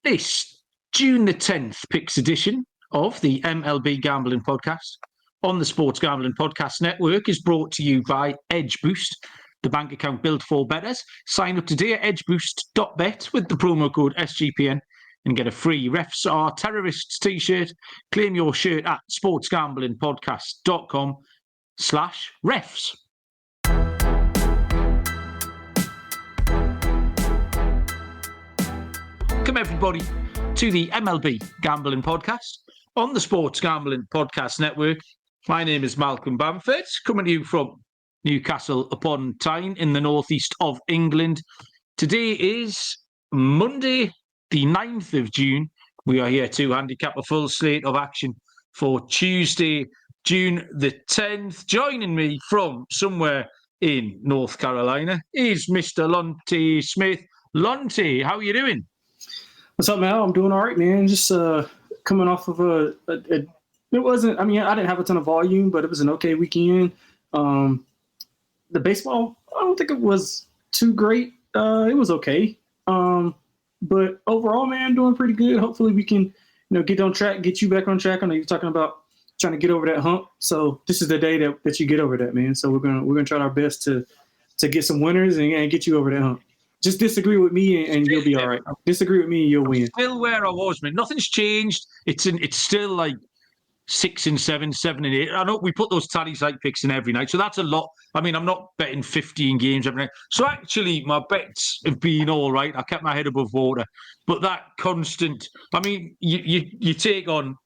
This June the 10th picks edition of the MLB Gambling Podcast on the Sports Gambling Podcast Network is brought to you by Edge Boost, the bank account built for bettors. Sign up today at edgeboost.bet with the promo code SGPN and get a free Refs Are Terrorists t-shirt. Claim your shirt at sportsgamblingpodcast.com/refs. Welcome everybody to the MLB Gambling Podcast on the Sports Gambling Podcast Network. My name is Malcolm Bamford, coming to you from Newcastle upon Tyne in the northeast of England. Today is Monday, the 9th of June. We are here to handicap a full slate of action for Tuesday, June the 10th. Joining me from somewhere in North Carolina is Mr. Lonte Smith. Lonte, how are you doing? What's up, Mal? I'm doing all right, man. Just coming off of it wasn't, I didn't have a ton of volume, but it was an okay weekend. The baseball, I don't think it was too great. It was okay. But overall, man, doing pretty good. Hopefully we can, get on track, get you back on track. I know you're talking about trying to get over that hump. So this is the day that you get over that, man. So we're gonna try our best to get some winners and get you over that hump. Just disagree with me and you'll be all right. Disagree with me and you'll win. Still where I was, man. Nothing's changed. It's still like 6 and 7, 7 and 8. I know we put those tally site picks in every night, so that's a lot. I'm not betting 15 games every night. So actually, my bets have been all right. I kept my head above water. But that constant, you take on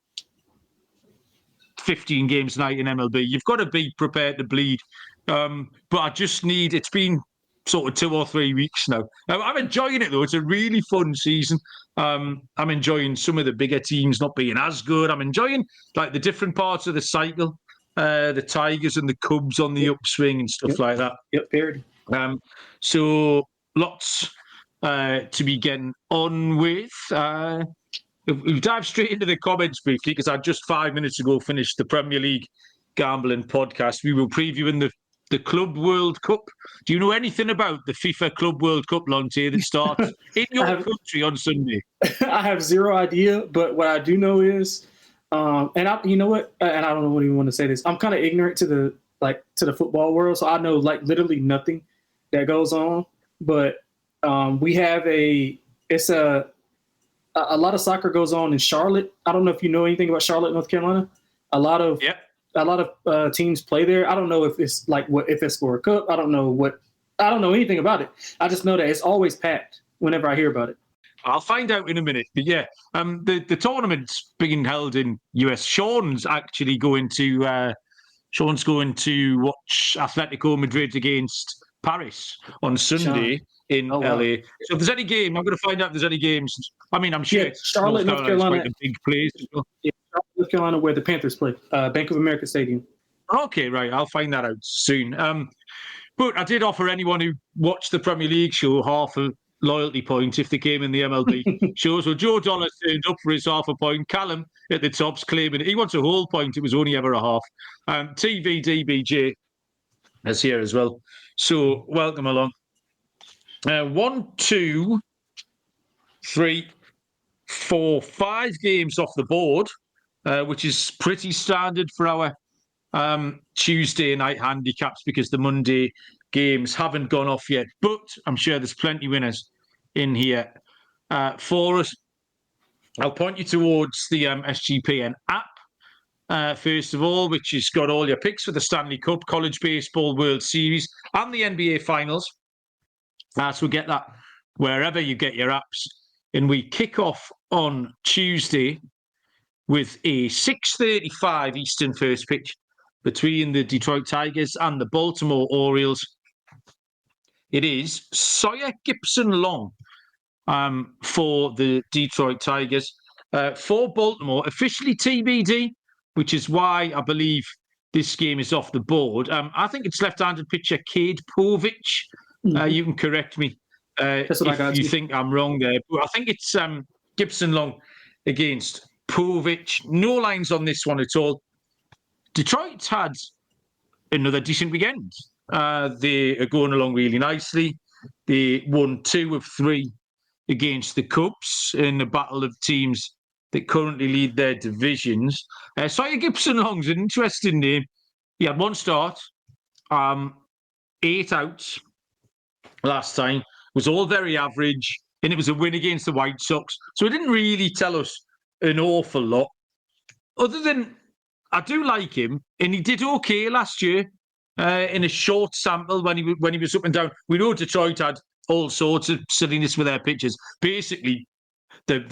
15 games a night in MLB. You've got to be prepared to bleed. But I just need, it's been sort of 2 or 3 weeks now. I'm enjoying it though. It's a really fun season. I'm enjoying some of the bigger teams not being as good. I'm enjoying like the different parts of the cycle, the Tigers and the Cubs on the upswing and stuff like that. Yep, paired. So lots to be getting on with. We'll dive straight into the comments briefly because I just 5 minutes ago finished the Premier League Gambling Podcast. We were previewing the Club World Cup. Do you know anything about the FIFA Club World Cup, Lonte, that starts in your country on Sunday? I have zero idea, but what I do know is, you know what? And I don't even want to say this. I'm kind of ignorant to the football world, so I know like literally nothing that goes on. But we have a lot of soccer goes on in Charlotte. I don't know if you know anything about Charlotte, North Carolina. A lot of teams play there. I don't know if it's if it's for a cup. I don't know anything about it. I just know that it's always packed whenever I hear about it. I'll find out in a minute. But yeah, the tournament's being held in US. Sean's going to watch Atletico Madrid against Paris on Sunday in LA. So if there's any game, I'm going to find out if there's any games. I'm sure Charlotte, North Carolina, quite a big place. Yeah, North Carolina, where the Panthers play, Bank of America Stadium. Okay, right. I'll find that out soon. But I did offer anyone who watched the Premier League show half a loyalty point if they came in the MLB show. So Joe Dollar turned up for his half a point. Callum at the top's claiming he wants a whole point. It was only ever a half. TVDBJ is here as well. So welcome along. 1, 2, 3, 4, 5 games off the board, which is pretty standard for our Tuesday night handicaps because the Monday games haven't gone off yet. But I'm sure there's plenty winners in here for us. I'll point you towards the SGPN app, first of all, which has got all your picks for the Stanley Cup, College Baseball World Series, and the NBA Finals. So get that wherever you get your apps. And we kick off on Tuesday with a 6:35 Eastern first pitch between the Detroit Tigers and the Baltimore Orioles. It is Sawyer Gipson-Long for the Detroit Tigers. For Baltimore, officially TBD, which is why I believe this game is off the board. I think it's left-handed pitcher Cade Povich. You can correct me if you think I'm wrong there. But I think it's Gipson-Long against Povich. No lines on this one at all. Detroit's had another decent weekend. They are going along really nicely. They won 2 of 3 against the Cubs in the battle of teams that currently lead their divisions. Sawyer Gipson-Long's an interesting name. He had one start, 8 outs last time, was all very average, and it was a win against the White Sox. So it didn't really tell us an awful lot. Other than, I do like him, and he did okay last year in a short sample when he was up and down. We know Detroit had all sorts of silliness with their pitchers. Basically, there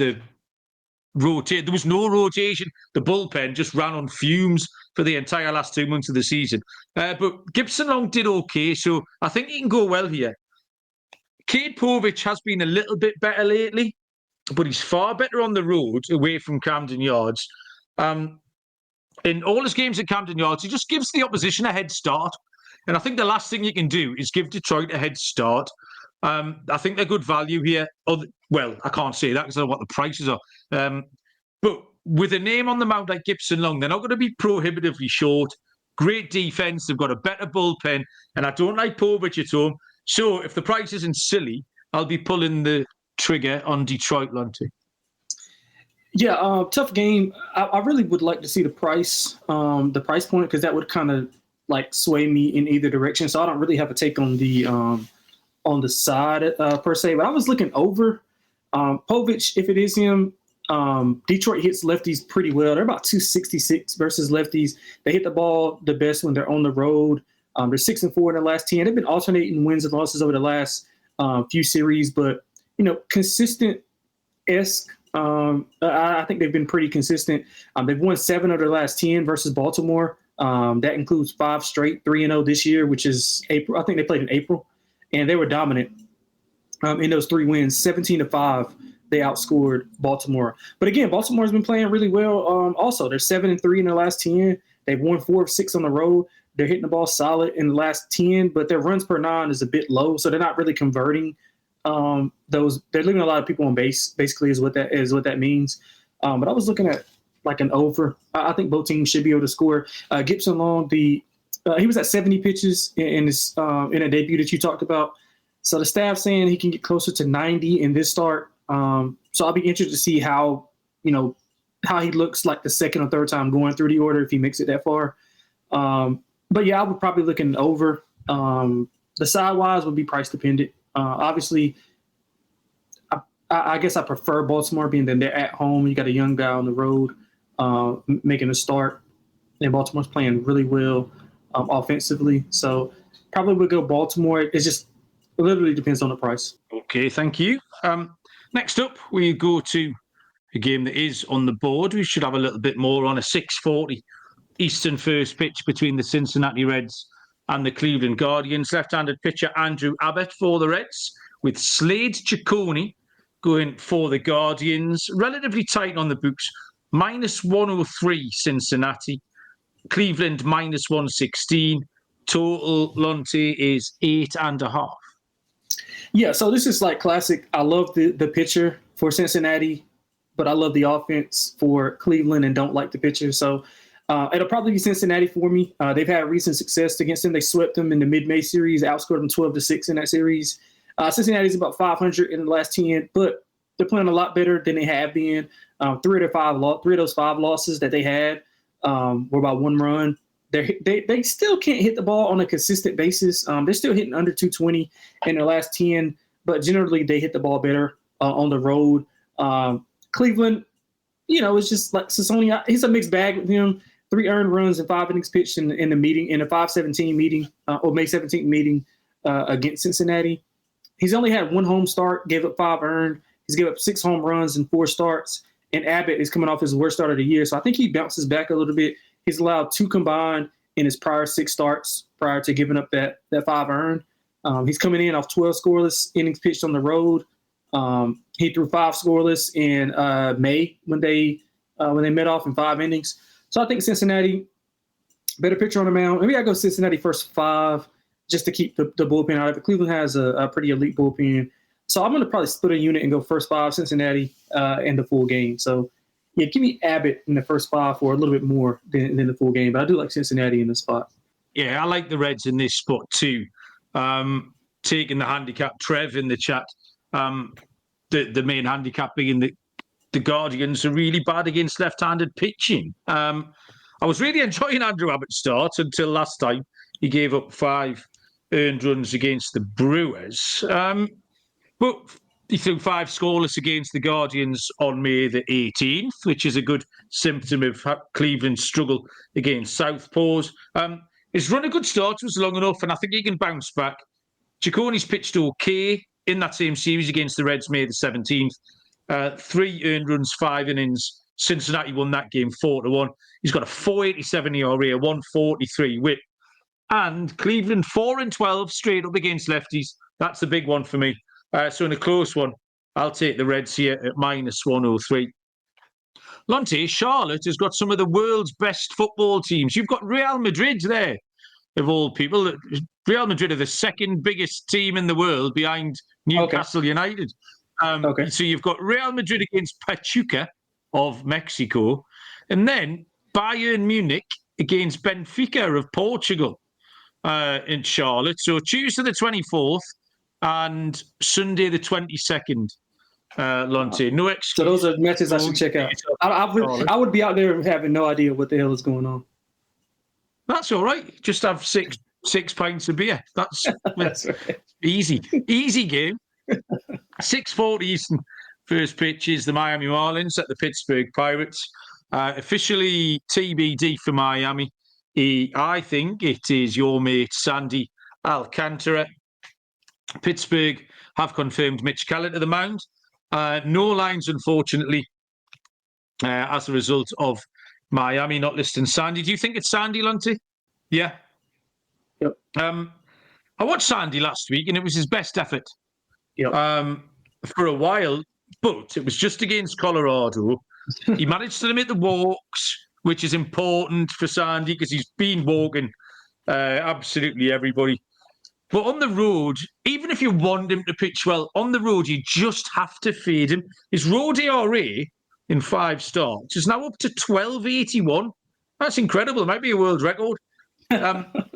was no rotation. The bullpen just ran on fumes for the entire last 2 months of the season. But Gipson-Long did okay, so I think he can go well here. Cade Povich has been a little bit better lately, but he's far better on the road away from Camden Yards. In all his games at Camden Yards, he just gives the opposition a head start. And I think the last thing you can do is give Detroit a head start. I think they're good value here. Well, I can't say that because I don't know what the prices are. But with a name on the mound like Gipson-Long, they're not going to be prohibitively short. Great defense. They've got a better bullpen. And I don't like Povich at home. So if the price isn't silly, I'll be pulling the trigger on Detroit, Lonte. Yeah, tough game. I really would like to see the price point, because that would kind of like sway me in either direction. So I don't really have a take on the side per se. But I was looking over Povich. If it is him, Detroit hits lefties pretty well. They're about 266 versus lefties. They hit the ball the best when they're on the road. They're 6-4 in the last 10. They've been alternating wins and losses over the last few series, but consistent-esque. I think they've been pretty consistent. They've won 7 of their last 10 versus Baltimore. That includes 5 straight, 3-0 this year, which is April. I think they played in April, and they were dominant in those 3 wins. 17-5, they outscored Baltimore. But again, Baltimore's been playing really well. Also, they're 7-3 in their last 10. They've won 4 of 6 on the road. They're hitting the ball solid in the last 10, but their runs per 9 is a bit low, so they're not really converting those. They're leaving a lot of people on base, basically, is what that means. But I was looking at like an over. I think both teams should be able to score. Gipson-Long, he was at 70 pitches in a debut that you talked about. So the staff's saying he can get closer to 90 in this start. So I'll be interested to see how he looks like the second or third time going through the order if he makes it that far. But yeah, I would probably look in over. The sidewise would be price dependent. Obviously, I guess I prefer Baltimore being that they're at home. You got a young guy on the road making a start, and Baltimore's playing really well offensively. So probably would go Baltimore. It literally depends on the price. Okay, thank you. Next up, we go to a game that is on the board. We should have a little bit more on a 6:40 Eastern first pitch between the Cincinnati Reds and the Cleveland Guardians. Left-handed pitcher Andrew Abbott for the Reds, with Slade Ciccone going for the Guardians. Relatively tight on the books. -103 Cincinnati. Cleveland -116. Total Lonte is 8.5. Yeah, so this is like classic. I love the pitcher for Cincinnati, but I love the offense for Cleveland and don't like the pitcher. So it'll probably be Cincinnati for me. They've had recent success against them. They swept them in the mid-May series, outscored them 12-6 in that series. Cincinnati's about 500 in the last 10, but they're playing a lot better than they have been. 3 of those 5 losses that they had were by 1 run. They still can't hit the ball on a consistent basis. They're still hitting under 220 in their last 10, but generally they hit the ball better on the road. Cleveland, it's just like Ciccone. He's a mixed bag with him. 3 earned runs and 5 innings pitched in the meeting, in a 5/17 meeting or May 17th meeting against Cincinnati. He's only had 1 home start, gave up 5 earned. He's given up 6 home runs in 4 starts. And Abbott is coming off his worst start of the year, so I think he bounces back a little bit. He's allowed 2 combined in his prior 6 starts prior to giving up that 5 earned. He's coming in off 12 scoreless innings pitched on the road. He threw 5 scoreless in May when they met off in 5 innings. So I think Cincinnati, better pitcher on the mound. Maybe I go Cincinnati first 5 just to keep the bullpen out of it. Cleveland has a pretty elite bullpen. So I'm going to probably split a unit and go first 5 Cincinnati in the full game. So, yeah, give me Abbott in the first 5 for a little bit more than the full game. But I do like Cincinnati in this spot. Yeah, I like the Reds in this spot too. Taking the handicap, Trev in the chat. the main handicap being the Guardians are really bad against left-handed pitching. I was really enjoying Andrew Abbott's start until last time. He gave up 5 earned runs against the Brewers. But he threw 5 scoreless against the Guardians on May the 18th, which is a good symptom of Cleveland's struggle against Southpaws. His run a good start was long enough, and I think he can bounce back. Cicconi's pitched okay in that same series against the Reds May the 17th. 3 earned runs, 5 innings. Cincinnati won that game 4-1. He's got a 4.87 ERA, a 1.43 WHIP. And Cleveland 4-12 straight up against lefties. That's the big one for me. So in a close one, I'll take the Reds here at -103. Lonte, Charlotte has got some of the world's best football teams. You've got Real Madrid there, of all people. Real Madrid are the second biggest team in the world behind Newcastle United. So you've got Real Madrid against Pachuca of Mexico, and then Bayern Munich against Benfica of Portugal in Charlotte. So Tuesday the 24th and Sunday the 22nd, Lonte. No excuse. So those are matches I should check out. I would be out there having no idea what the hell is going on. That's all right. Just have six pints of beer. That's right. Easy game. 6:40 Eastern. First pitch is the Miami Marlins at the Pittsburgh Pirates. Officially TBD for Miami. I think it is your mate Sandy Alcantara. Pittsburgh have confirmed Mitch Keller to the mound. No lines, unfortunately, as a result of Miami not listing Sandy. Do you think it's Sandy, Lonte? Yeah. Yep. I watched Sandy last week, and it was his best effort Yep. For a while, but it was just against Colorado. He managed to limit the walks, which is important for Sandy because he's been walking absolutely everybody. But on the road, even if you want him to pitch well, on the road, you just have to fade him. His road ERA in 5 starts is now up to 12.81. That's incredible. It might be a world record.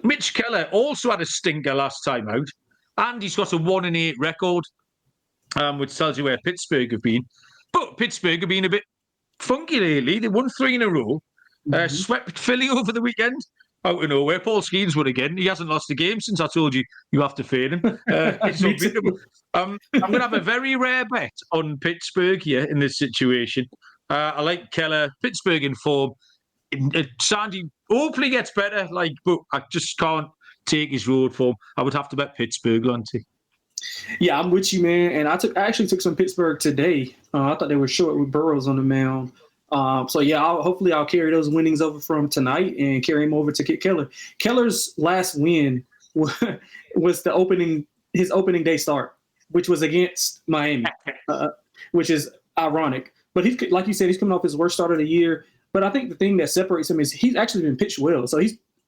Mitch Keller also had a stinker last time out, and he's got a 1-8 record, which tells you where Pittsburgh have been. But Pittsburgh have been a bit funky lately. They won 3 in a row, swept Philly over the weekend. Out of nowhere, Paul Skeens won again. He hasn't lost a game since I told you have to fade him. It's unbeatable. I'm going to have a very rare bet on Pittsburgh here in this situation. I like Keller. Pittsburgh in form. Sandy hopefully gets better, but I just can't take his road form. I would have to bet Pittsburgh, Lonte. Yeah, I'm with you, man. And I actually took some Pittsburgh today. I thought they were short with Burrows on the mound. So yeah, hopefully I'll carry those winnings over from tonight and carry him over to Kit Keller. Keller's last win was his opening day start, which was against Miami, which is ironic. But he's, like you said, he's coming off his worst start of the year. But I think the thing that separates him is he's actually been pitched well. So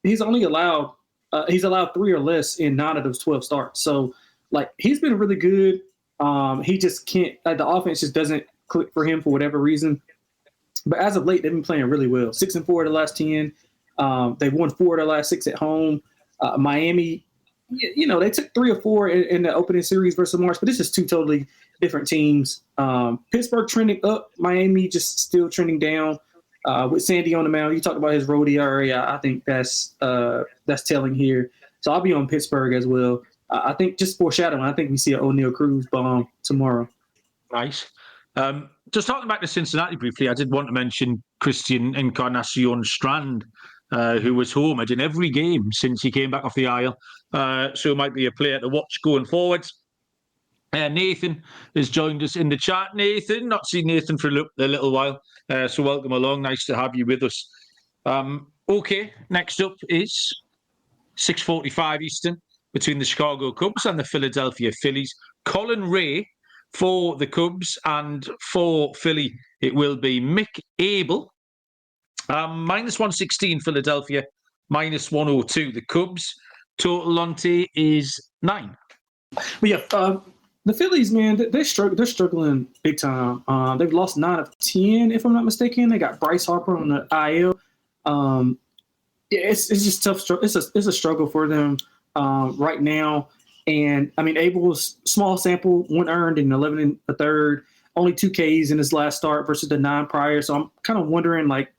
he's only allowed 3 or less in 9 of those 12 starts. So he's been really good. He just can't. The offense just doesn't click for him for whatever reason. But as of late, they've been playing really well. 6-4 of the last 10. They've won 4 of the last 6 at home. Miami, they took 3 or 4 in the opening series versus March, but it's just 2 totally different teams. Pittsburgh trending up, Miami just still trending down. With Sandy on the mound, you talked about his road ERA. I think that's telling here. So I'll be on Pittsburgh as well. I think just foreshadowing, I think we see an O'Neal Cruz bomb tomorrow. Nice. Just talking back to Cincinnati briefly, I did want to mention Christian Encarnacion Strand, who was homered in every game since he came back off the aisle. So it might be a player to watch going forward. Nathan has joined us in the chat. Nathan, not seen Nathan for a little while, so welcome along. Nice to have you with us. Okay, next up is 6:45 Eastern between the Chicago Cubs and the Philadelphia Phillies. Colin Ray for the Cubs, and for Philly, it will be Mick Abel. -116 Philadelphia, -102 the Cubs. Total Lonte is 9. But yeah, the Phillies, man, they're struggling big time. They've lost 9 of 10, if I'm not mistaken. They got Bryce Harper on the IL. It's just tough. It's a struggle for them right now. And I mean, Abel's small sample, 1 earned and 11 and a third, only 2 Ks in his last start versus the 9 prior. So I'm kind of wondering like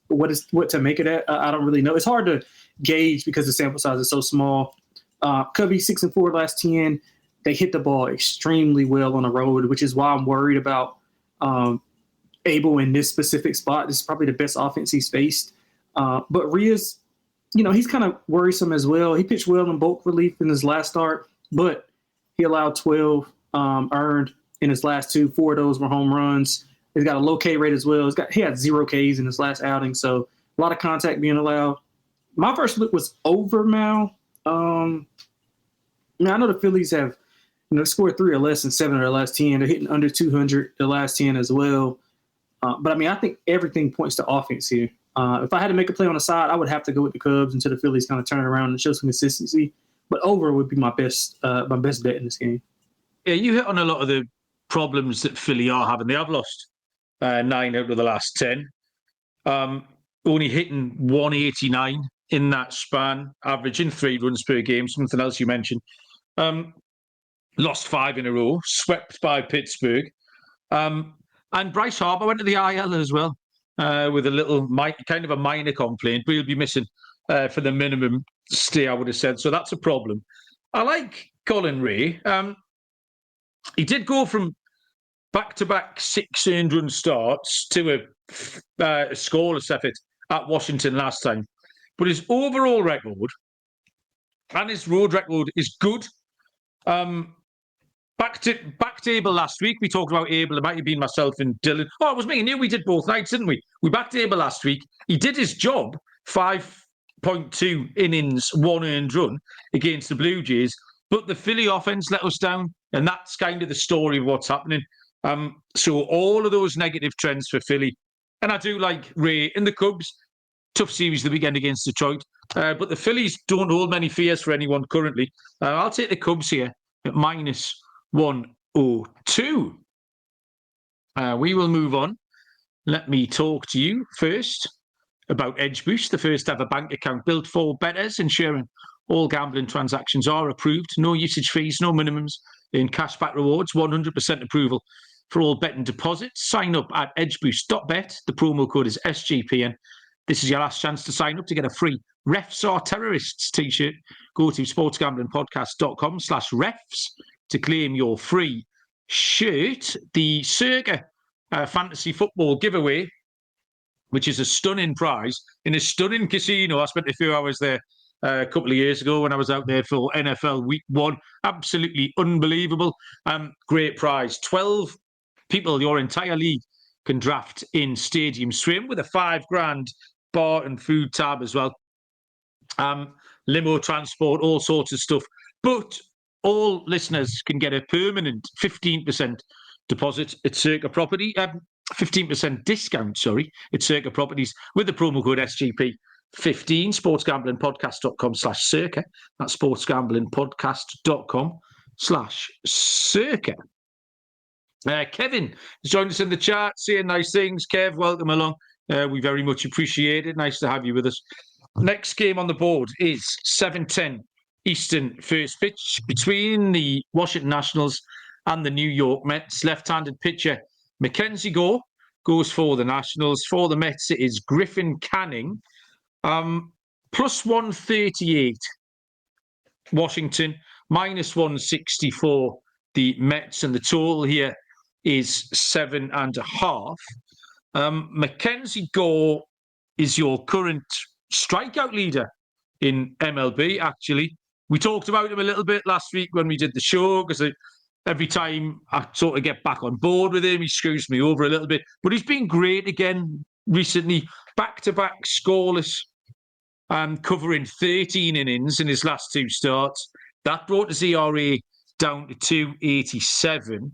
what to make of that. I don't really know. It's hard to gauge because the sample size is so small. Cubby 6-4 last 10. They hit the ball extremely well on the road, which is why I'm worried about Abel in this specific spot. This is probably the best offense he's faced. But Rios, he's kind of worrisome as well. He pitched well in bulk relief in his last start, but he allowed 12 earned in his last 2. 4 of those were home runs. He's got a low K rate as well. He had 0 Ks in his last outing, so a lot of contact being allowed. My first look was over Mal. I know the Phillies have scored 3 or less in 7 of their last 10. They're hitting under 200 the last 10 as well. But, I think everything points to offense here. If I had to make a play on the side, I would have to go with the Cubs until the Phillies kind of turn around and show some consistency. But over would be my best bet in this game. Yeah, you hit on a lot of the problems that Philly are having. They have lost 9 out of the last 10. Only hitting 189 in that span, averaging 3 runs per game, something else you mentioned. Lost 5 in a row, swept by Pittsburgh. And Bryce Harper went to the IL as well with a little kind of a minor complaint, but he'll be missing for the minimum stay, I would have said. So that's a problem. I like Colin Ray. He did go from back-to-back 6 earned run starts to a scoreless effort at Washington last time. But his overall record and his road record is good. Back to Abel last week. We talked about Abel. It might have been myself and Dylan. Oh, it was me and you. We did both nights, didn't we? We backed Abel last week. He did his job. 5.2 innings, 1 earned run against the Blue Jays. But the Philly offense let us down. And that's kind of the story of what's happening. So all of those negative trends for Philly. And I do like Ray and the Cubs. Tough series the weekend against Detroit. But the Phillies don't hold many fears for anyone currently. I'll take the Cubs here at -102. We will move on. Let me talk to you first about Edge Boost, the first ever bank account built for bettors, ensuring all gambling transactions are approved. No usage fees, no minimums in cashback rewards, 100% approval for all betting deposits. Sign up at edgeboost.bet. The promo code is SGPN. This is your last chance to sign up to get a free Refs Are Terrorists t-shirt. Go to sportsgamblingpodcast.com/refs to claim your free shirt. The Circa Fantasy Football giveaway, which is a stunning prize in a stunning casino. I spent a few hours there a couple of years ago when I was out there for NFL Week 1. Absolutely unbelievable. Great prize. 12 people, your entire league, can draft in Stadium Swim with a $5,000 bar and food tab as well. Limo transport, all sorts of stuff. But all listeners can get a permanent 15% deposit at Circa Property, 15% discount, at Circa Properties with the promo code SGP15, sportsgamblingpodcast.com/circa. That's sportsgamblingpodcast.com/circa. Kevin has joined us in the chat, saying nice things. Kev, welcome along. We very much appreciate it. Nice to have you with us. Next game on the board is 7:10 Eastern first pitch between the Washington Nationals and the New York Mets. Left-handed pitcher Mackenzie Gore goes for the Nationals. For the Mets, it is Griffin Canning. +138 Washington, -164 the Mets, and the total here is 7.5. Mackenzie Gore is your current strikeout leader in MLB, actually. We talked about him a little bit last week when we did the show, because every time I sort of get back on board with him, he screws me over a little bit. But he's been great again recently. Back-to-back scoreless, covering 13 innings in his last 2 starts. That brought his ERA down to 2.87.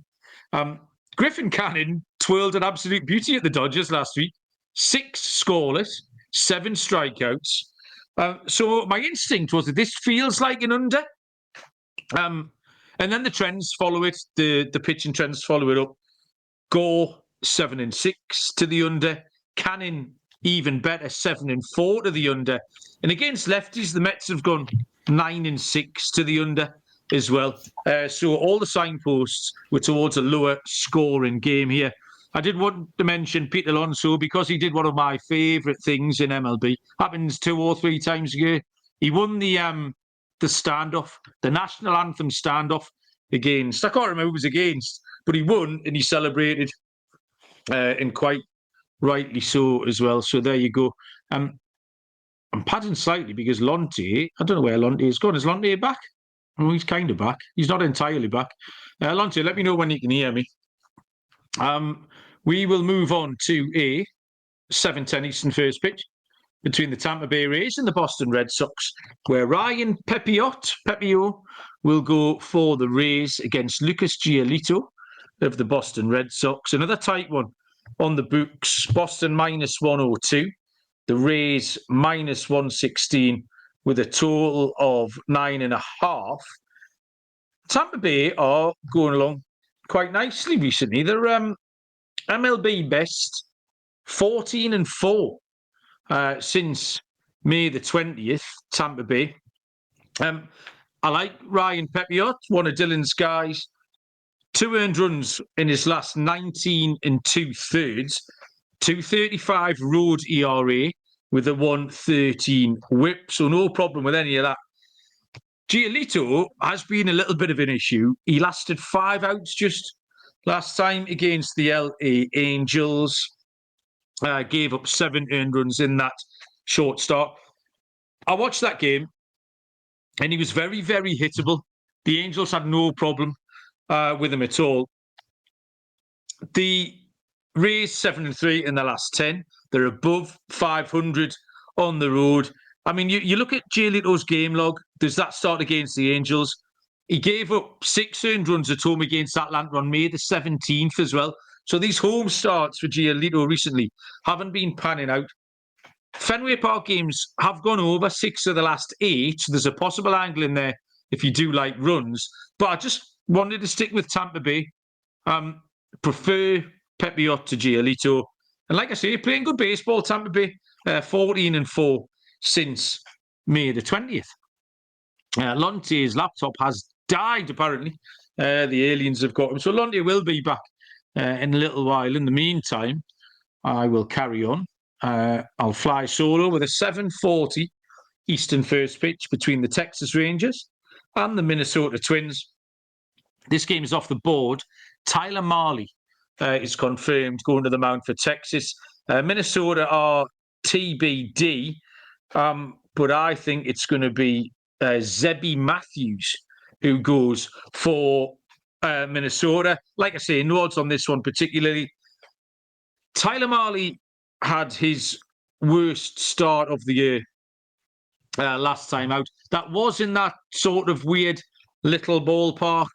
Griffin Canning twirled an absolute beauty at the Dodgers last week. 6 scoreless, 7 strikeouts. So my instinct was that this feels like an under. And then the trends follow it. The pitching trends follow it up. Gore, 7-6 to the under. Canning, even better, 7-4 to the under. And against lefties, the Mets have gone 9-6 to the under. as well. So all the signposts were towards a lower scoring game here. I did want to mention Pete Alonso because he did one of my favourite things in MLB. Happens 2 or 3 times a year. He won the standoff, the national anthem standoff against, I can't remember who it was against, but he won and he celebrated, and quite rightly so as well. So there you go. I'm padding slightly because Lonte, I don't know where Lonte is gone. Is Lonte back? Oh, he's kind of back. He's not entirely back. Lonte, let me know when you can hear me. We will move on to a 7:10 Eastern first pitch between the Tampa Bay Rays and the Boston Red Sox, where Ryan Pepiot will go for the Rays against Lucas Giolito of the Boston Red Sox. Another tight one on the books. Boston -102, the Rays -116 with a total of 9.5. Tampa Bay are going along quite nicely recently. They're MLB best 14-4 since May the 20th, Tampa Bay. I like Ryan Pepiot, one of Dylan's guys. 2 earned runs in his last 19 2/3, 2.35 road ERA with a 1.13 whip, so no problem with any of that. Giolito has been a little bit of an issue. He lasted 5 outs just last time against the LA Angels. Gave up 7 earned runs in that short start. I watched that game and he was very, very hittable. The Angels had no problem with him at all. The Rays 7-3 in the last 10. They're above 500 on the road. I mean, you look at Giolito's game log. Does that start against the Angels? He gave up 6 earned runs at home against Atlanta on May the 17th as well. So these home starts for Giolito recently haven't been panning out. Fenway Park games have gone over 6 of the last 8. There's a possible angle in there if you do like runs. But I just wanted to stick with Tampa Bay. Prefer Pepiot to Giolito. And like I say, playing good baseball, Tampa Bay, 14-4 since May the 20th. Lonte's laptop has died, apparently. The aliens have got him. So Lonte will be back in a little while. In the meantime, I will carry on. I'll fly solo with a 7:40 Eastern first pitch between the Texas Rangers and the Minnesota Twins. This game is off the board. Tyler Mahle is confirmed going to the mound for Texas. Minnesota are TBD, but I think it's going to be Zebby Matthews who goes for Minnesota. Like I say, no odds on this one particularly. Tyler Mahle had his worst start of the year last time out. That was in that sort of weird little ballpark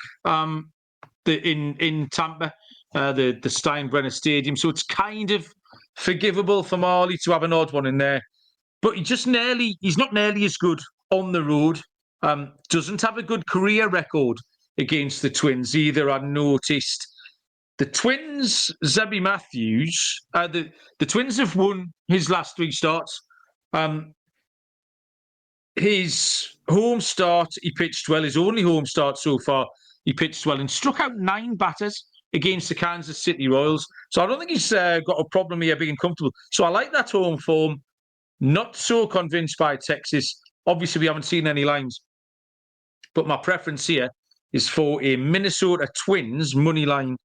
in Tampa, the Steinbrenner Stadium. So it's kind of forgivable for Mahle to have an odd one in there. But he's not nearly as good on the road. Doesn't have a good career record against the Twins either, I noticed. The Twins, Zebby Matthews, the Twins have won his last 3 starts. His home start, he pitched well. His only home start so far, he pitched well and struck out 9 batters against the Kansas City Royals. So I don't think he's got a problem here being comfortable. So I like that home form. Not so convinced by Texas. Obviously, we haven't seen any lines. But my preference here is for a Minnesota Twins money line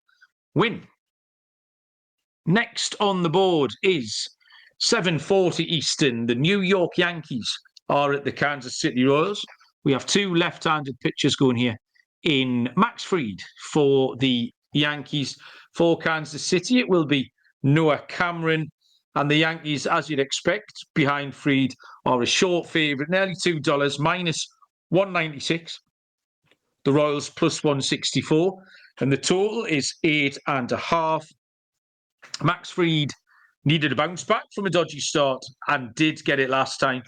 win. Next on the board is 7:40 Eastern. The New York Yankees are at the Kansas City Royals. We have 2 left-handed pitchers going here in Max Fried for the Yankees. For Kansas City, it will be Noah Cameron. And the Yankees, as you'd expect, behind Fried, are a short favourite, nearly $2, minus 196. The Royals plus 164. And the total is 8.5. Max Fried needed a bounce back from a dodgy start and did get it last time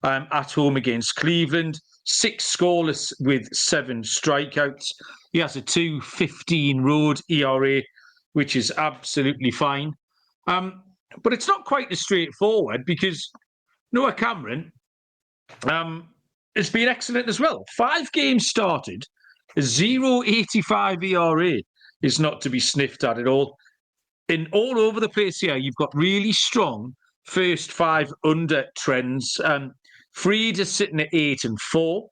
at home against Cleveland. 6 scoreless with 7 strikeouts. He has a 2.15 road ERA, which is absolutely fine. But it's not quite as straightforward because Noah Cameron has been excellent as well. 5 games started A 0.85 ERA is not to be sniffed at all. In all over the place here, you've got really strong first 5 under trends. Freed is sitting at 8-4.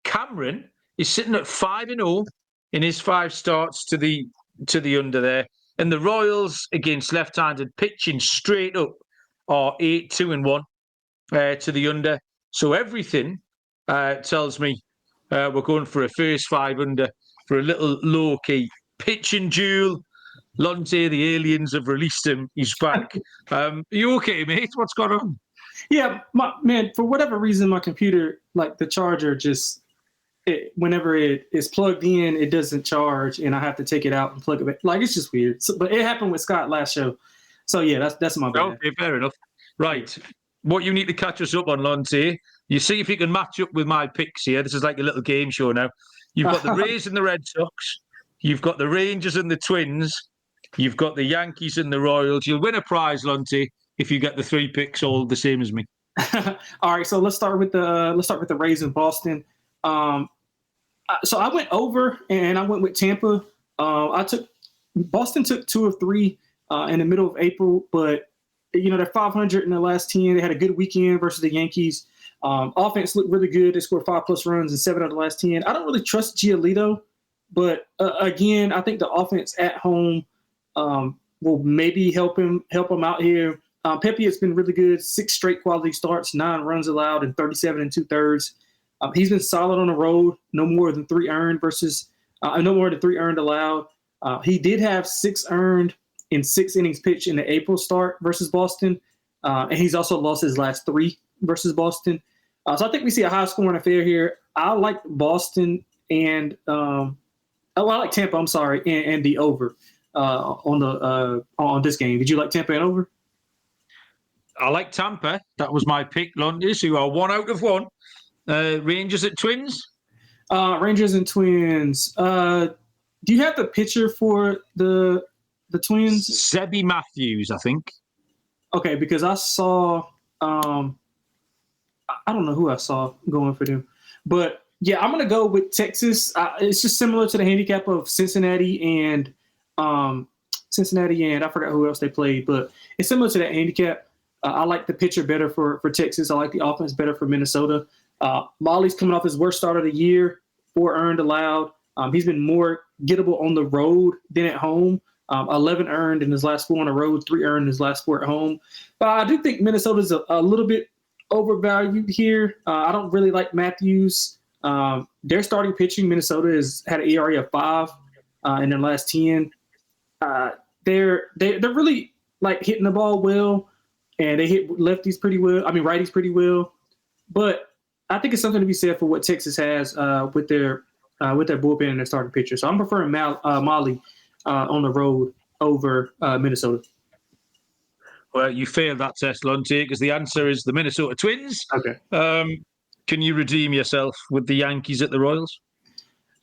Cameron is sitting at 5-0 in his 5 starts to the under there. And the Royals against left-handed pitching straight up are 8-2-1 to the under. So everything tells me we're going for a first 5 under for a little low-key pitching duel. Lonte, the aliens have released him. He's back. Are you okay, mate? What's going on? Yeah, man, for whatever reason, my computer, like the charger, whenever it is plugged in, it doesn't charge, and I have to take it out and plug it back. Like, it's just weird. So, but it happened with Scott last show. So, yeah, that's my bad. Okay, fair enough. Right. What you need to catch us up on, Lonte, you see if you can match up with my picks here. This is like a little game show now. You've got the Rays and the Red Sox. You've got the Rangers and the Twins. You've got the Yankees and the Royals. You'll win a prize, Lonte, if you get the 3 picks all the same as me. All right, so let's start with the Rays in Boston. So I went over and I went with Tampa. Boston took 2 of 3 in the middle of April, but they're 500 in the last 10. They had a good weekend versus the Yankees. Offense looked really good. They scored 5+ runs in 7 of the last 10. I don't really trust Giolito, but again, I think the offense at home will maybe help him out here. Pepe has been really good. 6 straight quality starts, 9 runs allowed, and 37 2/3. He's been solid on the road. No more than 3 earned allowed. He did have 6 earned in 6 innings pitched in the April start versus Boston, and he's also lost his last 3 versus Boston. So I think we see a high-scoring affair here. I like Boston and I like Tampa. I'm sorry, and the over on this game. Did you like Tampa and over? I like Tampa. That was my pick, Lontes, who are 1 out of 1. Rangers at Twins? Rangers and Twins. Do you have the pitcher for the Twins? Zebby Matthews, I think. Okay, because I saw I don't know who I saw going for them. But, yeah, I'm going to go with Texas. It's just similar to the handicap of Cincinnati and I forgot who else they played. But it's similar to that handicap. I like the pitcher better for Texas. I like the offense better for Minnesota. Molly's coming off his worst start of the year, 4 earned allowed. He's been more gettable on the road than at home. 11 earned in his last 4 on the road, 3 earned in his last 4 at home. But I do think Minnesota's a little bit overvalued here. I don't really like Matthews. Their starting pitching, Minnesota has had an ERA of 5 in their last 10. They're really like hitting the ball well, and they hit righties pretty well. But I think it's something to be said for what Texas has with their bullpen and their starting pitcher. So I'm preferring Molly on the road over Minnesota. Well, you failed that test, Lonte, because the answer is the Minnesota Twins. Okay. Can you redeem yourself with the Yankees at the Royals?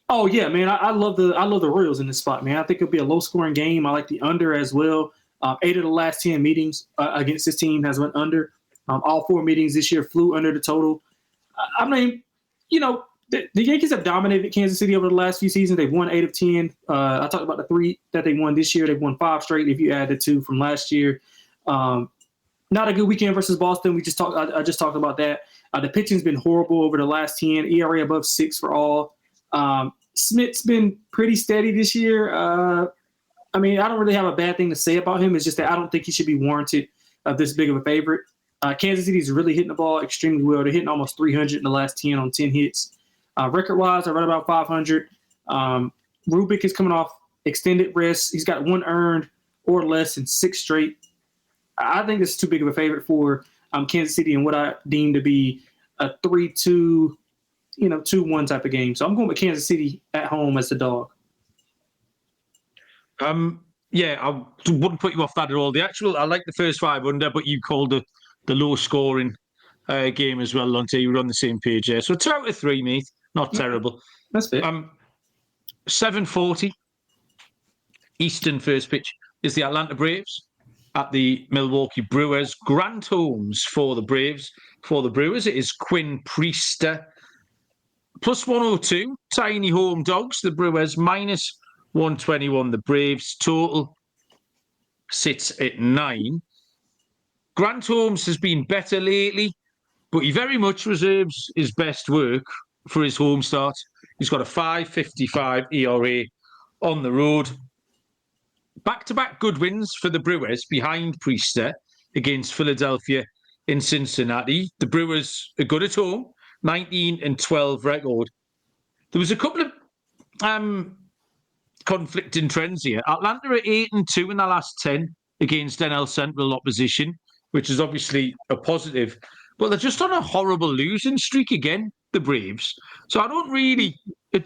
Oh yeah, man. I love the Royals in this spot, man. I think it'll be a low-scoring game. I like the under as well. 8 of the last 10 meetings against this team has went under. All 4 meetings this year flew under the total. I mean, the Yankees have dominated Kansas City over the last few seasons. They've won 8 of 10. I talked about the 3 that they won this year. They've won 5 straight if you add the 2 from last year. Not a good weekend versus Boston. I just talked about that. The pitching's been horrible over the last 10. ERA above 6 for all. Smith's been pretty steady this year. I mean, I don't really have a bad thing to say about him. It's just that I don't think he should be warranted of this big of a favorite. Kansas City's really hitting the ball extremely well. They're hitting almost 300 in the last 10 on 10 hits. Record-wise, they're right about 500. Rubik is coming off extended rest. He's got 1 earned or less in 6 straight. I think this is too big of a favorite for Kansas City and what I deem to be a 3-2, 2-1 type of game. So I'm going with Kansas City at home as the dog. Yeah, I wouldn't put you off that at all. I like the first 5 under, but you called the low scoring game as well, Lonte. You were on the same page there. So 2 out of 3, mate. Not terrible. That's fair. 7:40 Eastern first pitch is the Atlanta Braves at the Milwaukee Brewers. Grant Holmes for the Braves. For the Brewers, it is Quinn Priester. plus 102, tiny home dogs, the Brewers, minus 121, the Braves. Total sits at 9. Grant Holmes has been better lately, but he very much reserves his best work for his home start. He's got a 5.55 ERA on the road. Back-to-back good wins for the Brewers behind Priester against Philadelphia and Cincinnati. The Brewers are good at home, 19-12 record. There was a couple of conflicting trends here. Atlanta are 8-2 in the last 10 against NL Central opposition, which is obviously a positive. But they're just on a horrible losing streak again, the Braves. So I don't really...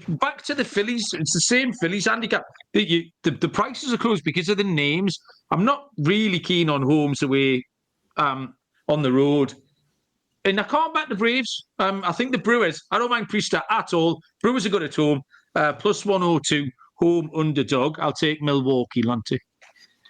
Back to the Phillies. It's the same Phillies handicap. The prices are close because of the names. I'm not really keen on Holmes away on the road. And I can't back the Braves. I think the Brewers, I don't mind Priester at all. Brewers are good at home. Plus 102, home underdog. I'll take Milwaukee, Lonte.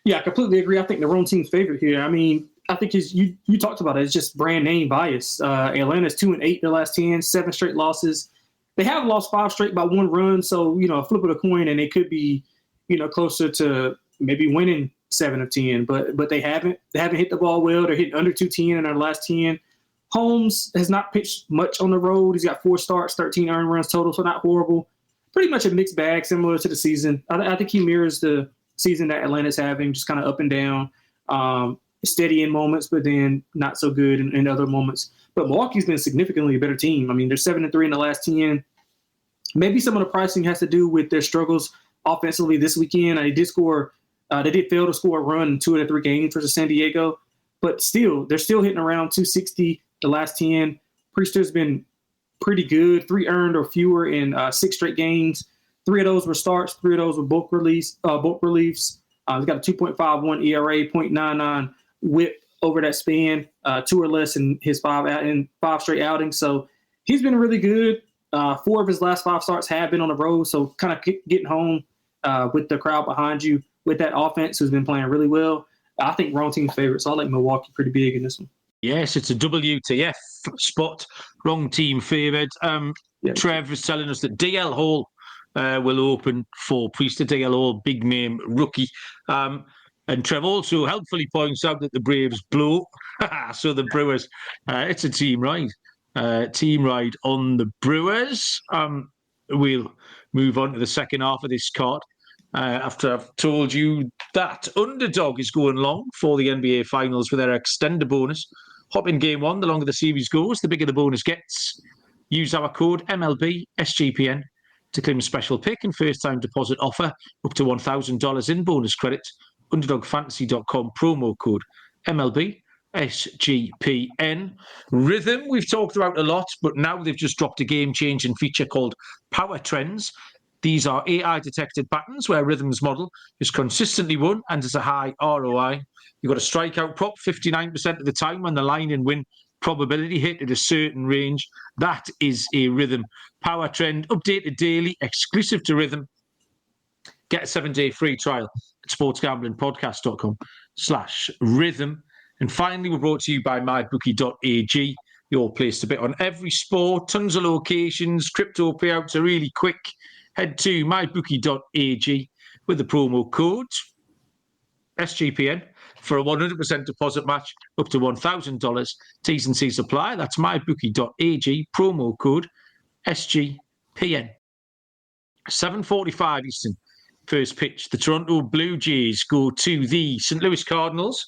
Yeah, I completely agree. I think the wrong team's favorite here. I mean, I think you talked about it. It's just brand name bias. Atlanta's 2-8 their last 10, 7 straight losses. They have lost 5 straight by 1 run. So, a flip of the coin and they could be, closer to maybe winning 7 of 10, but they haven't. They haven't hit the ball well. They're hitting under 210 in their last 10. Holmes has not pitched much on the road. He's got 4 starts, 13 earned runs total, so not horrible. Pretty much a mixed bag, similar to the season. I think he mirrors the season that Atlanta's having, just kind of up and down, steady in moments, but then not so good in other moments. But Milwaukee's been significantly a better team. I mean, they're 7-3 in the last 10. Maybe some of the pricing has to do with their struggles offensively this weekend. They did fail to score a run in 2 of the 3 games versus San Diego, but still, they're still hitting around 260 the last 10. Priester's been pretty good, 3 earned or fewer in 6 straight games. 3 of those were starts, 3 of those were bulk reliefs. He's got a 2.51 ERA, 0.99 WHIP over that span, 2 or less in his 5 straight outings. So he's been really good. 4 of his last 5 starts have been on the road, so kind of getting home with the crowd behind you with that offense who's been playing really well. I think wrong team's favorite, so I like Milwaukee pretty big in this one. Yes, it's a WTF spot. Wrong team favoured. Trev is telling us that DL Hall will open for Priester. DL Hall, big name rookie. And Trev also helpfully points out that the Braves blow. So the Brewers, it's a team ride. Team ride on the Brewers. We'll move on to the second half of this card. After I've told you that Underdog is going long for the NBA Finals with their extender bonus. Hop in game 1, the longer the series goes, the bigger the bonus gets. Use our code MLB SGPN to claim a special pick and first-time deposit offer up to $1,000 in bonus credit. UnderdogFantasy.com promo code MLB SGPN. Rhythm, we've talked about a lot, but now they've just dropped a game-changing feature called Power Trends. These are AI-detected patterns where Rhythm's model is consistently won and has a high ROI. You've got a strikeout prop 59% of the time when the line and win probability hit at a certain range. That is a Rhythm Power Trend, updated daily, exclusive to Rhythm. Get a 7-day free trial at sportsgamblingpodcast.com/rhythm. And finally, we're brought to you by mybookie.ag, your place to bet on every sport, tons of locations, crypto payouts are really quick. Head to mybookie.ag with the promo code SGPN for a 100% deposit match up to $1,000. T's and C's apply. That's mybookie.ag, promo code SGPN. 7:45 Eastern. First pitch, the Toronto Blue Jays go to the St. Louis Cardinals.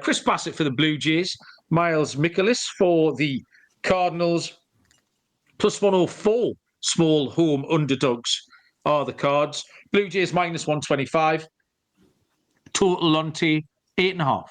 Chris Bassett for the Blue Jays. Miles Mikolas for the Cardinals. Plus 104 small home underdogs are the Cards. Blue Jays minus 125. Total Lonte, 8.5.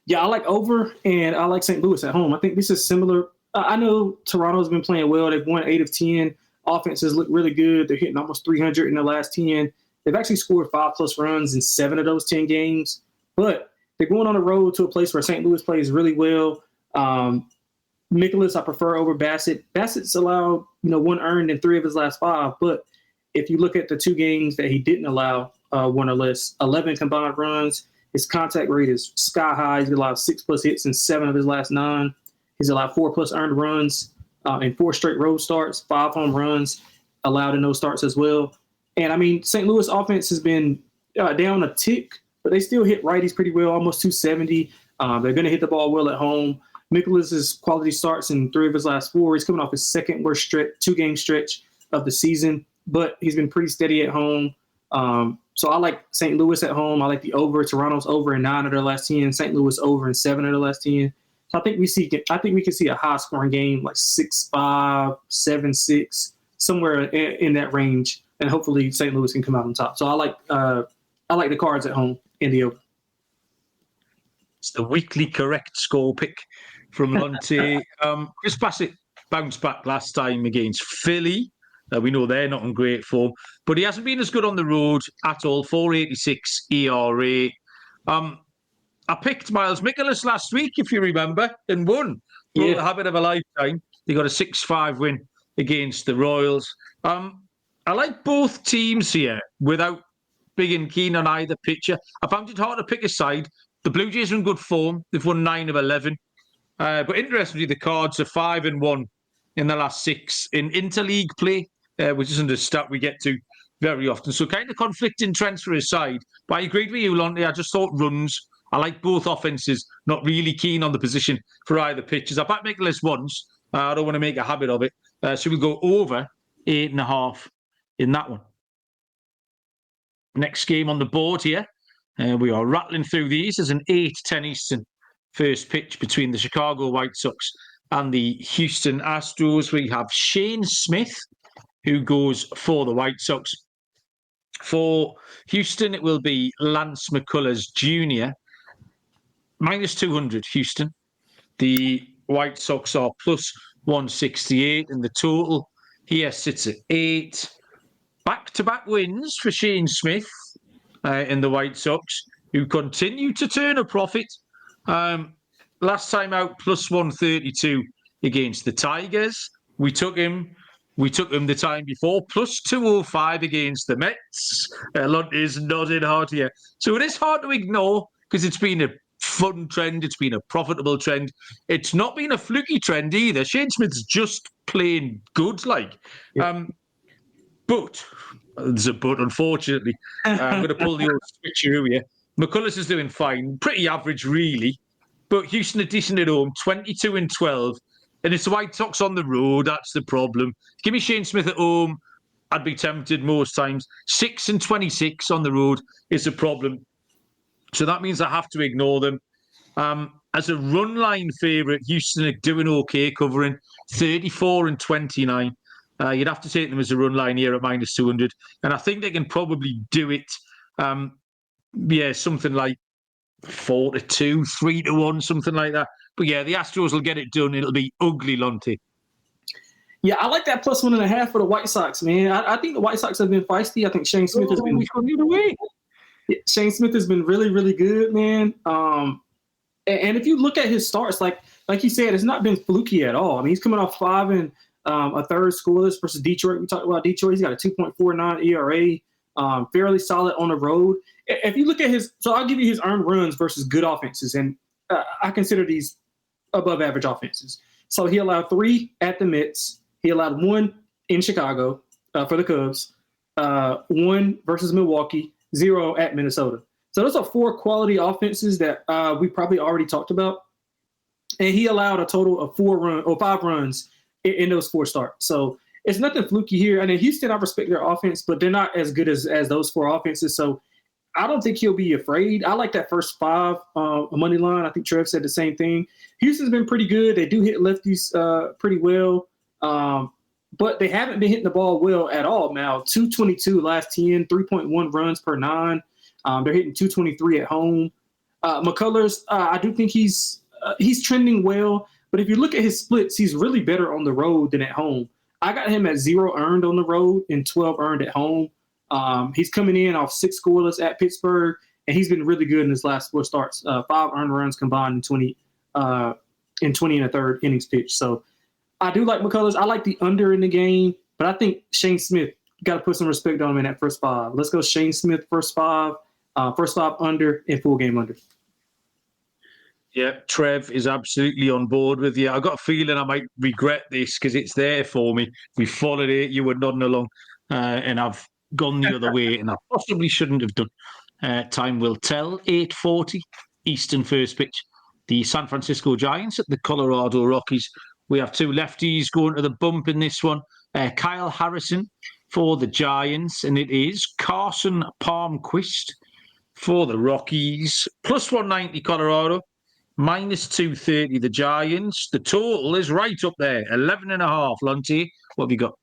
Yeah, I like over, and I like St. Louis at home. I think this is similar. I know Toronto's been playing well. They've won 8 of 10. Offenses look really good. They're hitting almost 300 in the last 10. They've actually scored 5+ runs in 7 of those 10 games. But they're going on the road to a place where St. Louis plays really well. Mikolas, I prefer over Bassett. Bassett's allowed, 1 earned in 3 of his last 5. But if you look at the 2 games that he didn't allow 1 or less, 11 combined runs. His contact rate is sky high. He's allowed 6+ hits in 7 of his last 9. He's allowed 4+ earned runs. in 4 straight road starts, 5 home runs allowed in those starts as well. And, I mean, St. Louis offense has been down a tick, but they still hit righties pretty well, almost 270. They're going to hit the ball well at home. Mikolas's quality starts in 3 of his last 4. He's coming off his second worst 2-game stretch of the season, but he's been pretty steady at home. So I like St. Louis at home. I like the over. Toronto's over in 9 of their last 10. St. Louis over in 7 of their last 10. So I think we can see a high-scoring game, like 6-5, 7-6, somewhere in that range, and hopefully St. Louis can come out on top. So I like the Cards at home in the over. It's the weekly correct score pick from Lonte. Chris Bassett bounced back last time against Philly. We know they're not in great form, but he hasn't been as good on the road at all. 4.86 ERA. I picked Miles Mikolas last week, if you remember, and won. Yeah. The habit of a lifetime. They got a 6-5 win against the Royals. I like both teams here without being keen on either pitcher. I found it hard to pick a side. The Blue Jays are in good form. They've won 9 of 11. But interestingly, the Cards are 5-1 in the last 6 in interleague play, which isn't a stat we get to very often. So kind of conflicting trends for his side. But I agreed with you, Lonte. I just thought runs. I like both offenses. Not really keen on the position for either pitchers. I backed Mikolas once. I don't want to make a habit of it. So we'll go over 8.5 in that one. Next game on the board here. We are rattling through these. There's an 8:10 Eastern first pitch between the Chicago White Sox and the Houston Astros. We have Shane Smith, who goes for the White Sox. For Houston, it will be Lance McCullers Jr. Minus 200, Houston. The White Sox are plus 168, and the total here sits at 8. Back-to-back wins for Shane Smith in the White Sox, who continue to turn a profit. Last time out, plus 132 against the Tigers. We took him the time before, plus 205 against the Mets. Lonte is nodding hard here. So it is hard to ignore because it's been a fun trend. It's been a profitable trend. It's not been a fluky trend either. Shane Smith's just plain good, But there's a but, unfortunately. I'm going to pull the old switcheroo here. McCullers is doing fine. Pretty average, really. But Houston are decent at home, 22-12. And it's the White Sox on the road. That's the problem. Give me Shane Smith at home. I'd be tempted most times. 6-26 on the road is a problem. So that means I have to ignore them. As a run line favourite, Houston are doing okay, covering 34-29. You'd have to take them as a run line here at minus 200. And I think they can probably do it. Something like 4-2, 3-1, something like that. But yeah, the Astros will get it done. It'll be ugly, Lonte. Yeah, I like that plus 1.5 for the White Sox, man. I think the White Sox have been feisty. I think Shane Smith has been going the other way. Yeah, Shane Smith has been really, really good, man. And if you look at his starts, like you said, it's not been fluky at all. I mean, he's coming off 5 and a third scoreless versus Detroit. We talked about Detroit. He's got a 2.49 ERA, fairly solid on the road. If you look at so I'll give you his earned runs versus good offenses, and I consider these above average offenses. So he allowed 3 at the Mets. He allowed 1 in Chicago for the Cubs, 1 versus Milwaukee, 0 at Minnesota. So those are 4 quality offenses that we probably already talked about. And he allowed a total of 5 runs in those 4 starts. So it's nothing fluky here. And in Houston, I respect their offense, but they're not as good as those 4 offenses. So I don't think he'll be afraid. I like that first 5 money line. I think Trev said the same thing. Houston's been pretty good. They do hit lefties pretty well. But they haven't been hitting the ball well at all now. 222 last 10, 3.1 runs per 9. They're hitting 223 at home. McCullers, I do think he's trending well. But if you look at his splits, he's really better on the road than at home. I got him at 0 earned on the road and 12 earned at home. He's coming in off 6 scoreless at Pittsburgh, and he's been really good in his last 4 starts. 5 earned runs combined in 20 and a third innings pitched. So I do like McCullers. I like the under in the game, but I think Shane Smith, got to put some respect on him in that first 5. Let's go Shane Smith first 5 under and full game under. Yeah, Trev is absolutely on board with you. I've got a feeling I might regret this because it's there for me. We followed it, you were nodding along, and I've gone the other way, and I possibly shouldn't have done. Time will tell. 8:40 Eastern first pitch. The San Francisco Giants at the Colorado Rockies. We have two lefties going to the bump in this one. Kyle Harrison for the Giants, and it is Carson Palmquist for the Rockies. Plus 190 Colorado. Minus 230, the Giants. The total is right up there, 11.5. Lonte, what have you got?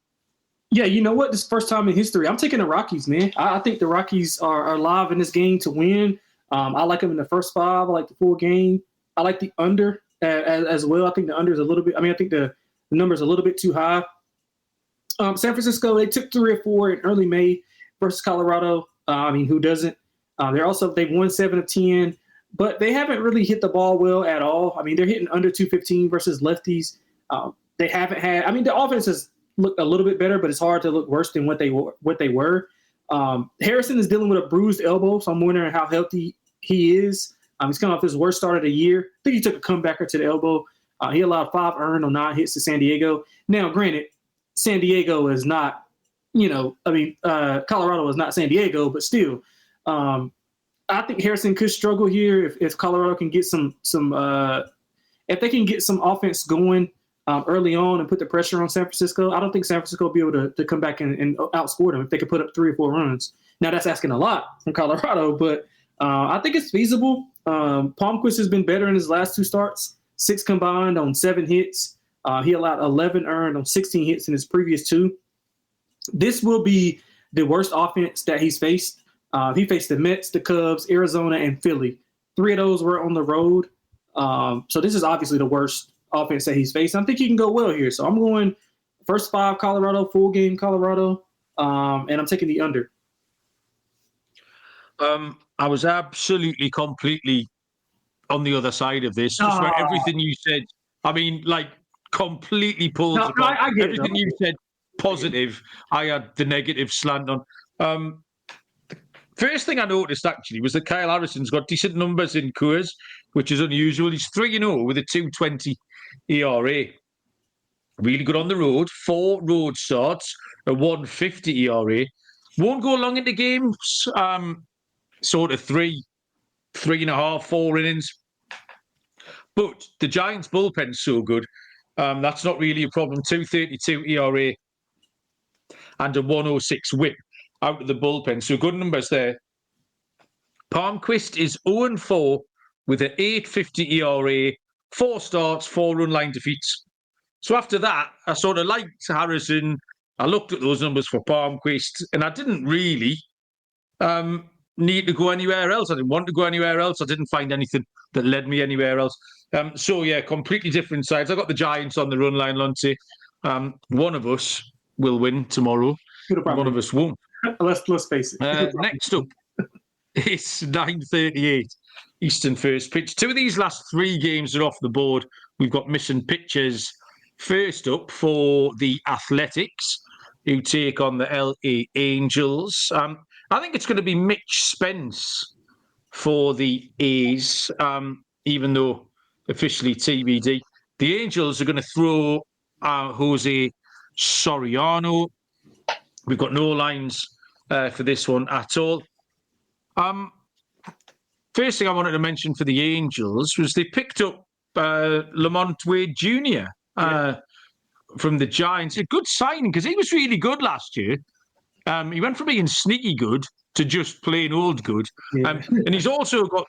Yeah, you know what? This is the first time in history. I'm taking the Rockies, man. I think the Rockies are live in this game to win. I like them in the first 5. I like the full game. I like the under as well. I think the under is a little bit – I think the number is a little bit too high. San Francisco, they took 3 or 4 in early May versus Colorado. Who doesn't? They've won 7 of 10. But they haven't really hit the ball well at all. They're hitting under 215 versus lefties. They haven't had – the offense has looked a little bit better, but it's hard to look worse than what they were. Harrison is dealing with a bruised elbow, so I'm wondering how healthy he is. He's coming off his worst start of the year. I think he took a comebacker to the elbow. He allowed 5 earned on 9 hits to San Diego. Now, granted, San Diego is not Colorado is not San Diego, but still I think Harrison could struggle here if Colorado can get if they can get some offense going early on and put the pressure on San Francisco. I don't think San Francisco will be able to come back and outscore them if they could put up 3 or 4 runs. Now, that's asking a lot from Colorado, but I think it's feasible. Palmquist has been better in his last 2 starts, 6 combined on 7 hits. He allowed 11 earned on 16 hits in his previous 2. This will be the worst offense that he's faced. He faced the Mets, the Cubs, Arizona, and Philly. 3 of those were on the road. So this is obviously the worst offense that he's faced. I think he can go well here. So I'm going first 5 Colorado, full game Colorado, and I'm taking the under. I was absolutely, completely on the other side of this. Just for everything you said, completely pulled apart. I get everything you said positive. I had the negative slant on. First thing I noticed, actually, was that Kyle Harrison's got decent numbers in Coors, which is unusual. He's 3-0 with a 2.20 ERA. Really good on the road. 4 road starts, a 1.50 ERA. Won't go long into games. Sort of 3.5, 4 innings. But the Giants' bullpen's so good. That's not really a problem. 2.32 ERA and a 1.06 whip out of the bullpen. So good numbers there. Palmquist is 0-4 with an 8.50 ERA, 4 starts, 4 run line defeats. So after that, I sort of liked Harrison. I looked at those numbers for Palmquist, and I didn't really need to go anywhere else. I didn't want to go anywhere else. I didn't find anything that led me anywhere else. Completely different sides. I got the Giants on the run line, Lonte. One of us will win tomorrow. One of us won't. Let's face it. Next up, it's 9:38 Eastern first pitch. 2 of these last 3 games are off the board. We've got missing pitchers. First up for the Athletics, who take on the LA Angels. I think it's going to be Mitch Spence for the A's, even though officially TBD. The Angels are going to throw Jose Soriano. We've got no lines for this one at all. First thing I wanted to mention for the Angels was they picked up Lamont Wade Jr. From the Giants. A good signing because he was really good last year. He went from being sneaky good to just plain old good. Yeah. And he's also got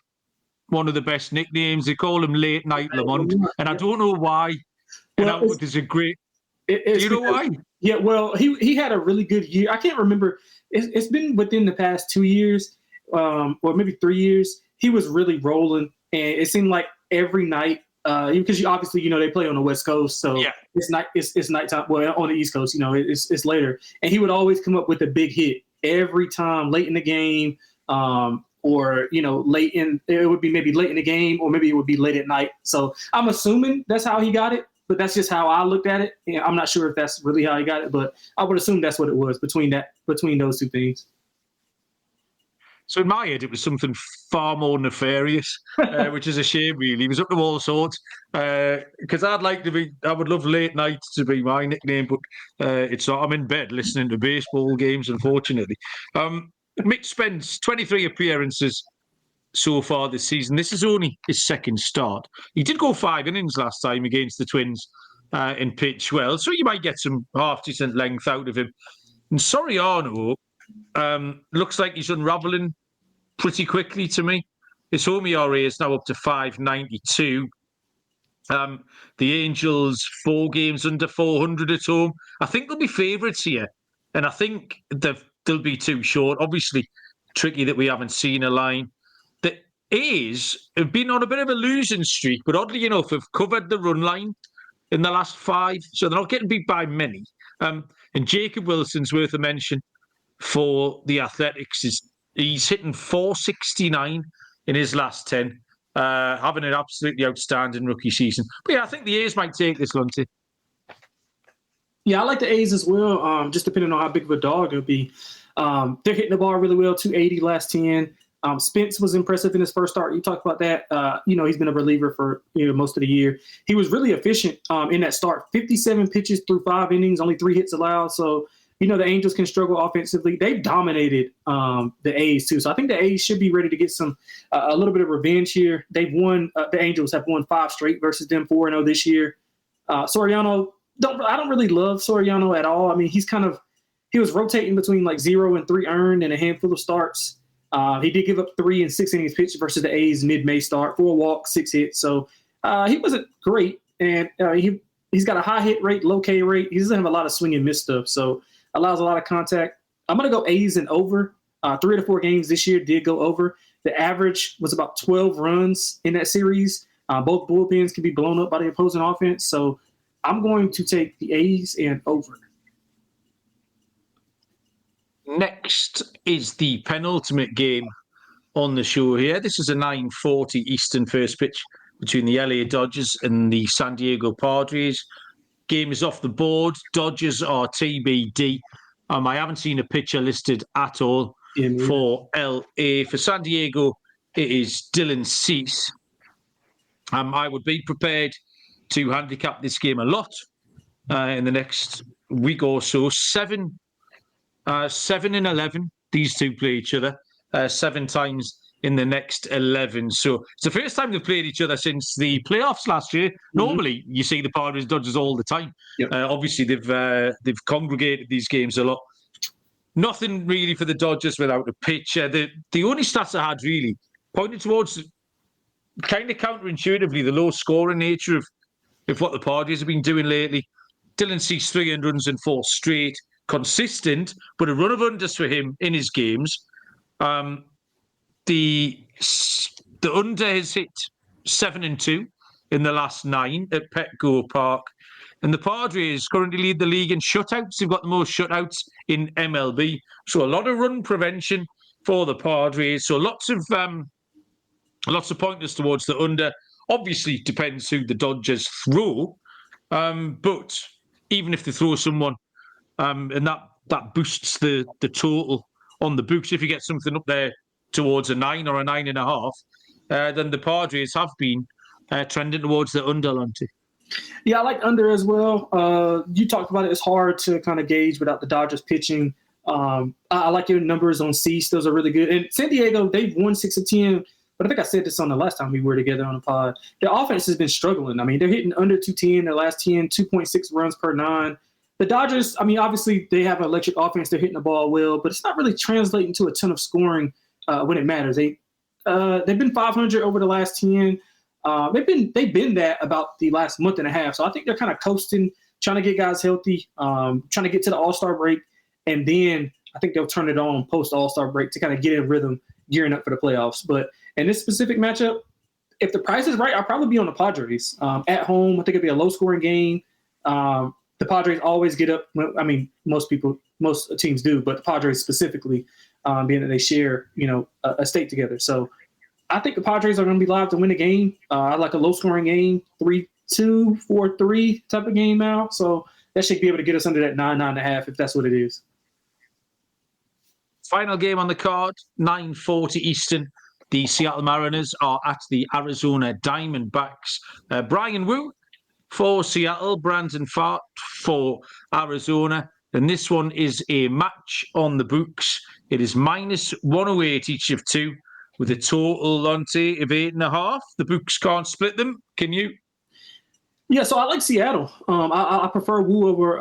one of the best nicknames. They call him Late Night Lamont. And I don't know why. There's a great... Do you know why? Yeah, well, he had a really good year. I can't remember. It's been within the past 2 years, or maybe 3 years. He was really rolling, and it seemed like every night, because obviously they play on the West Coast, so yeah. It's nighttime. Well, on the East Coast, it's later, and he would always come up with a big hit every time, late in the game, or late in. It would be maybe late in the game, or maybe it would be late at night. So I'm assuming that's how he got it. But that's just how I looked at it. And I'm not sure if that's really how he got it, but I would assume that's what it was between those 2 things. So in my head, it was something far more nefarious, which is a shame, really. It was up to all sorts. Because I would love late nights to be my nickname, but it's not. I'm in bed listening to baseball games, unfortunately. Mitch Spence, 23 appearances so far this season. This is only his second start. He did go 5 innings last time against the Twins and pitch well, so you might get some half-decent length out of him. And Soriano looks like he's unravelling pretty quickly to me. His home ERA is now up to 5.92. The Angels, 4 games under 400 at home. I think they'll be favourites here, and I think they'll be too short. Obviously, tricky that we haven't seen a line. The A's have been on a bit of a losing streak, but oddly enough, have covered the run line in the last 5, so they're not getting beat by many. And Jacob Wilson's worth a mention for the Athletics. He's hitting 469 in his last 10, having an absolutely outstanding rookie season. But yeah, I think the A's might take this, Lonte. Yeah, I like the A's as well, just depending on how big of a dog it'll be. They're hitting the ball really well, 280 last 10. Spence was impressive in his first start. You talked about that. He's been a reliever for most of the year. He was really efficient in that start. 57 pitches through 5 innings, only 3 hits allowed. So, the Angels can struggle offensively. They've dominated the A's too. So I think the A's should be ready to get a little bit of revenge here. They've won. The Angels have won 5 straight versus them, 4-0 this year. Soriano, I don't really love Soriano at all. I mean, he was rotating between like 0 and 3 earned and a handful of starts. He did give up 3 and 6 innings pitched versus the A's mid-May start, 4 walks, 6 hits. So he wasn't great, and he's got a high hit rate, low K rate. He doesn't have a lot of swing and miss stuff, so allows a lot of contact. I'm going to go A's and over. 3 to 4 games this year did go over. The average was about 12 runs in that series. Both bullpens can be blown up by the opposing offense, so I'm going to take the A's and over. Next is the penultimate game on the show here. This is a 9:40 Eastern first pitch between the LA Dodgers and the San Diego Padres. Game is off the board. Dodgers are TBD. I haven't seen a pitcher listed at all for LA. For San Diego, it is Dylan Cease. I would be prepared to handicap this game a lot in the next week or so. 7 and 11, these two play each other 7 times in the next 11. So it's the first time they've played each other since the playoffs last year. Mm-hmm. Normally, you see the Padres Dodgers all the time. Yep. Obviously, they've congregated these games a lot. Nothing really for the Dodgers without a pitcher. The only stats I had really pointed towards kind of counterintuitively the low scoring nature of what the Padres have been doing lately. Dylan Cease 3 runs in 4 straight. Consistent, but a run of unders for him in his games. The under has hit 7-2 in the last 9 at Petco Park. And the Padres currently lead the league in shutouts. They've got the most shutouts in MLB. So a lot of run prevention for the Padres. So lots of pointers towards the under. Obviously, depends who the Dodgers throw. But even if they throw someone, and that boosts the total on the books. If you get something up there towards a 9 or a 9.5, then the Padres have been trending towards the under, Lonte. Yeah, I like under as well. You talked about it. It's hard to kind of gauge without the Dodgers pitching. I like your numbers on Cease. Those are really good. And San Diego, they've won 6 of 10. But I think I said this on the last time we were together on the pod. Their offense has been struggling. I mean, they're hitting under 210 their last 10, 2.6 runs per 9. The Dodgers, I mean, obviously they have an electric offense. They're hitting the ball well, but it's not really translating to a ton of scoring when it matters. They've been 500 over the last 10. They've been that about the last month and a half. So I think they're kind of coasting, trying to get guys healthy, trying to get to the All-Star break, and then I think they'll turn it on post All-Star break to kind of get in rhythm, gearing up for the playoffs. But in this specific matchup, if the price is right, I'll probably be on the Padres at home. I think it'll be a low-scoring game. The Padres always get up. I mean, most teams do, but the Padres specifically, being that they share, a state together. So I think the Padres are going to be live to win the game. I like a low-scoring game, 3-2, 4-3 type of game now. So that should be able to get us under that 9.5 if that's what it is. Final game on the card, 9:40 Eastern. The Seattle Mariners are at the Arizona Diamondbacks. Brian Wu for Seattle, Brandon Pfaadt for Arizona. And this one is a match on the books. It is -108 each of two, with a total, Lonte, of 8.5. The books can't split them. Can you? Yeah, so I like Seattle. I prefer Wu over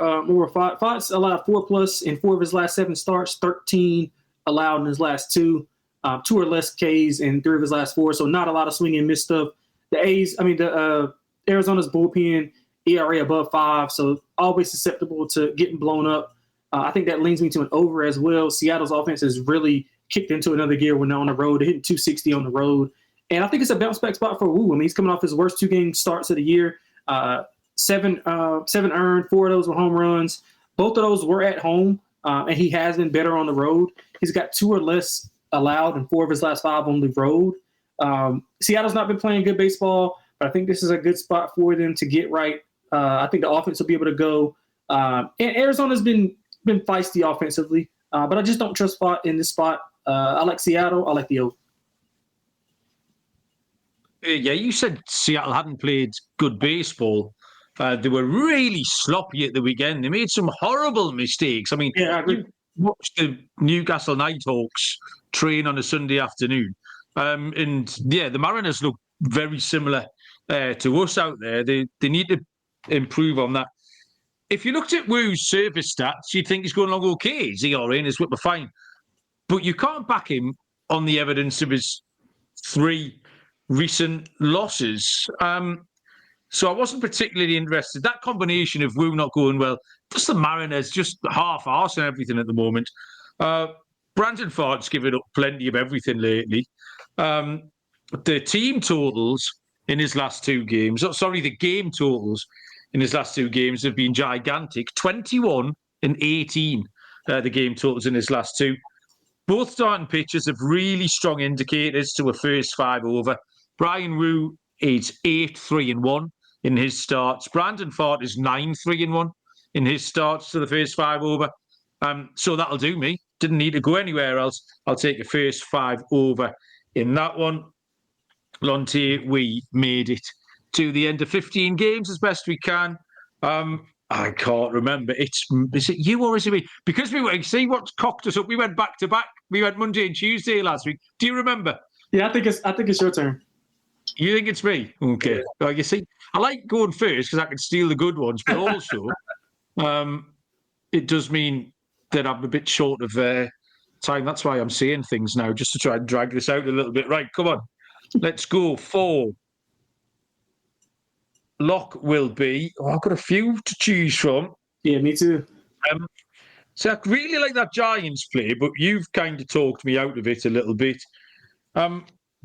Pfaadt. Pfaadt's allowed 4+ in 4 of his last 7 starts, 13 allowed in his last 2, 2 or less Ks in 3 of his last 4. So not a lot of swing and miss stuff. The Arizona's bullpen ERA above 5, so always susceptible to getting blown up. I think that leans me to an over as well. Seattle's offense has really kicked into another gear when they're on the road. They're hitting 260 on the road. And I think it's a bounce back spot for Wu. I mean, he's coming off his worst 2-game starts of the year. 7 earned, 4 of those were home runs. Both of those were at home, and he has been better on the road. He's got 2 or less allowed in 4 of his last 5 on the road. Seattle's not been playing good baseball, but I think this is a good spot for them to get right. I think the offense will be able to go. And Arizona's been feisty offensively, but I just don't trust Pfaadt in this spot. I like Seattle. I like the over. Yeah, you said Seattle hadn't played good baseball. They were really sloppy at the weekend. They made some horrible mistakes. I mean, Yeah, I agree. you watch the Newcastle Nighthawks train on a Sunday afternoon. And yeah, the Mariners look very similar to us out there. They need to improve on that. If you looked at Wu's service stats, you'd think he's going along okay. His ERA and his whip are fine. But you can't back him on the evidence of his 3 recent losses. So I wasn't particularly interested. That combination of Wu not going well, just the Mariners, just half-arse and everything at the moment. Brandon Pfaadt's given up plenty of everything lately. The team totals in his last 2 games, the game totals in his last 2 games have been gigantic. 21 and 18, the game totals in his last 2. Both starting pitchers have really strong indicators to a first 5 over. Brian Wu is 8-3-1 in his starts. Brandon Pfaadt is 9-3-1 in his starts to the first 5 over. So that'll do me. Didn't need to go anywhere else. I'll take a first 5 over in that one. Lonte, we made it to the end of 15 games as best we can. I can't remember. Is it you or is it me? Because see what cocked us up. We went back to back. We went Monday and Tuesday last week. Do you remember? Yeah, I think it's your turn. You think it's me? Okay. Well, you see, I like going first because I can steal the good ones, but also it does mean that I'm a bit short of time. That's why I'm saying things now, just to try and drag this out a little bit. Right, come on. Let's go for lock will be. I've got a few to choose from. Yeah, me too. So I really like that Giants play, but you've kind of talked me out of it a little bit.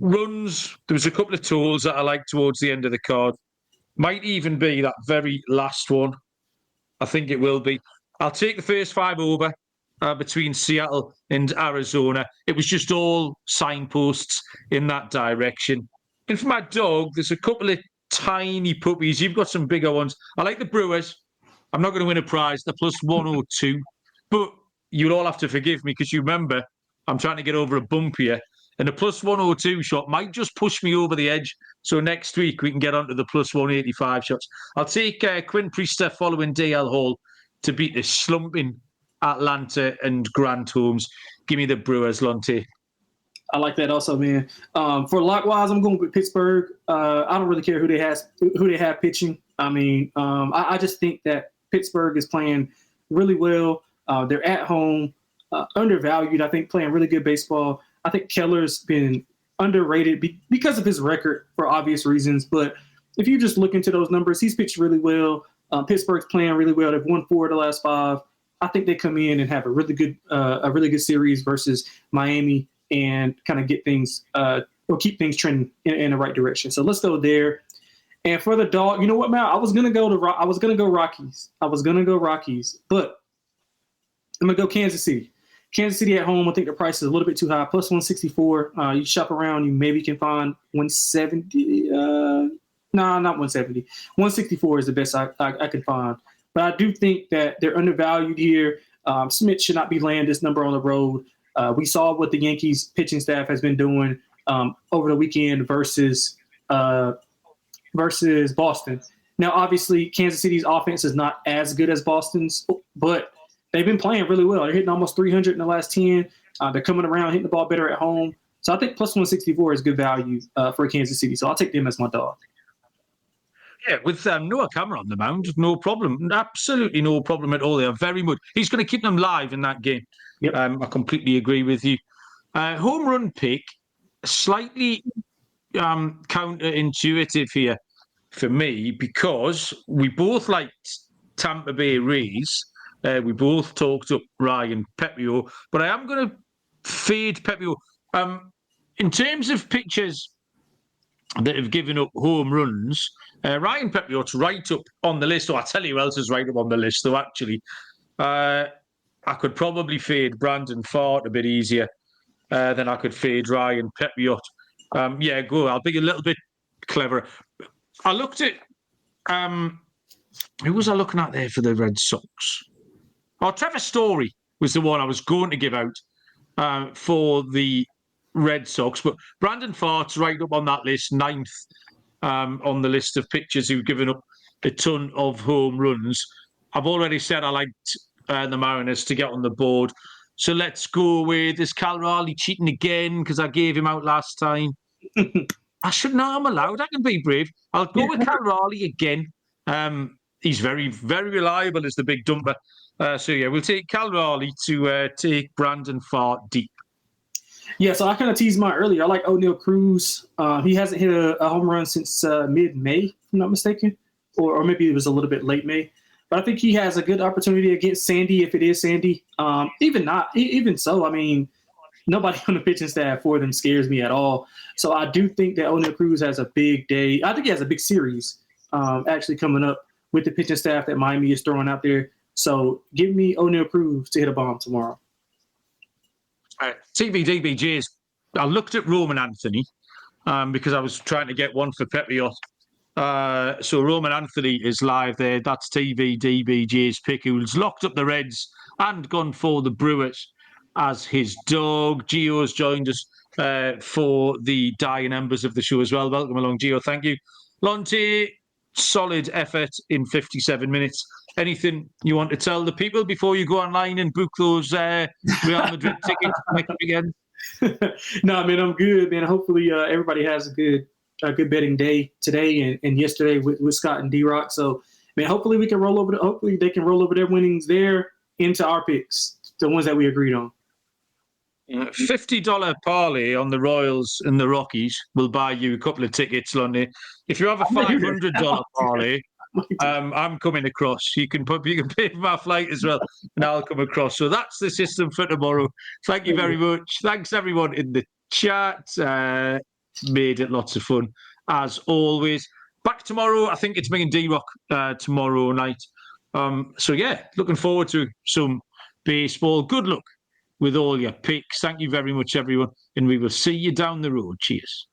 Runs, there was a couple of totals that I liked towards the end of the card. Might even be that very last one. I think it will be. I'll take the first 5 over between Seattle and Arizona. It was just all signposts in that direction. And for my dog, there's a couple of tiny puppies. You've got some bigger ones. I like the Brewers. I'm not going to win a prize. They're +102. But you'll all have to forgive me because you remember I'm trying to get over a bump here. And a +102 shot might just push me over the edge. So next week we can get onto the +185 shots. I'll take Quinn Priester following DL Hall to beat the slumping Atlanta and Grant Holmes. Give me the Brewers, Lonte. I like that also, man. For lock-wise, I'm going with Pittsburgh. I don't really care who they have pitching. I mean, I just think that Pittsburgh is playing really well. They're at home, undervalued. I think playing really good baseball. I think Keller's been underrated because of his record for obvious reasons. But if you just look into those numbers, he's pitched really well. Pittsburgh's playing really well. They've won 4 of the last 5. I think they come in and have a really good series versus Miami and kind of get things or keep things trending in the right direction. So let's go there. And for the dog, you know what, Mal? I was gonna go Rockies. But I'm gonna go Kansas City. Kansas City at home, I think the price is a little bit too high, +164. You shop around, you maybe can find 170. No, not 170. 164 is the best I can find. But I do think that they're undervalued here. Smith should not be laying this number on the road. We saw what the Yankees pitching staff has been doing over the weekend versus Boston. Now, obviously, Kansas City's offense is not as good as Boston's, but they've been playing really well. They're hitting almost 300 in the last 10. They're coming around, hitting the ball better at home. So I think plus 164 is good value for Kansas City. So I'll take them as my dog. Yeah, with Noah Cameron on the mound, no problem. Absolutely no problem at all. They are very much. He's going to keep them live in that game. Yep. I completely agree with you. Home run pick, slightly counterintuitive here for me because we both liked Tampa Bay Rays. We both talked up Ryan Pepiot, but I am going to fade Pepiot. In terms of pitchers that have given up home runs, Ryan Pepiot's right up on the list. I tell you who else is right up on the list, though, actually. I could probably fade Brandon Pfaadt a bit easier than I could fade Ryan Pepiot. Go. I'll be a little bit clever. I looked at... who was I looking at there for the Red Sox? Oh, Trevor Story was the one I was going to give out for the Red Sox, but Brandon Pfaadt's right up on that list, 9th on the list of pitchers who've given up a ton of home runs. I've already said I liked the Mariners to get on the board, so let's go with this Cal Raleigh cheating again because I gave him out last time. I'm allowed. I can be brave. I'll go with Cal Raleigh again. He's very, very reliable as the big dumper. We'll take Cal Raleigh to take Brandon Pfaadt deep. Yeah, so I kind of teased mine earlier. I like O'Neal Cruz. He hasn't hit a home run since mid-May, if I'm not mistaken, or maybe it was a little bit late May. But I think he has a good opportunity against Sandy, if it is Sandy. Even so, I mean, nobody on the pitching staff for them scares me at all. So I do think that O'Neal Cruz has a big day. I think he has a big series actually coming up with the pitching staff that Miami is throwing out there. So give me O'Neal Cruz to hit a bomb tomorrow. TBDBJs. I looked at Roman Anthony because I was trying to get one for Pepiot. So Roman Anthony is live there. That's TBDBJ's pick, who's locked up the Reds and gone for the Brewers as his dog. Gio's joined us for the dying embers of the show as well. Welcome along, Gio. Thank you. Lonte, solid effort in 57 minutes. Anything you want to tell the people before you go online and book those Real Madrid tickets next weekend? No, man, I'm good, man. Hopefully everybody has a good betting day today and yesterday with Scott and D-Rock. So, man, hopefully we can hopefully they can roll over their winnings there into our picks, the ones that we agreed on. $50 parlay on the Royals and the Rockies will buy you a couple of tickets, Lonnie. If you have a $500 parlay, I'm coming across. You can pay for my flight as well, and I'll come across. So that's the system for tomorrow. Thank you very much. Thanks everyone in the chat. Made it lots of fun as always. Back tomorrow. I think it's me and D-Rock tomorrow night. Looking forward to some baseball. Good luck with all your picks. Thank you very much, everyone, and we will see you down the road. Cheers.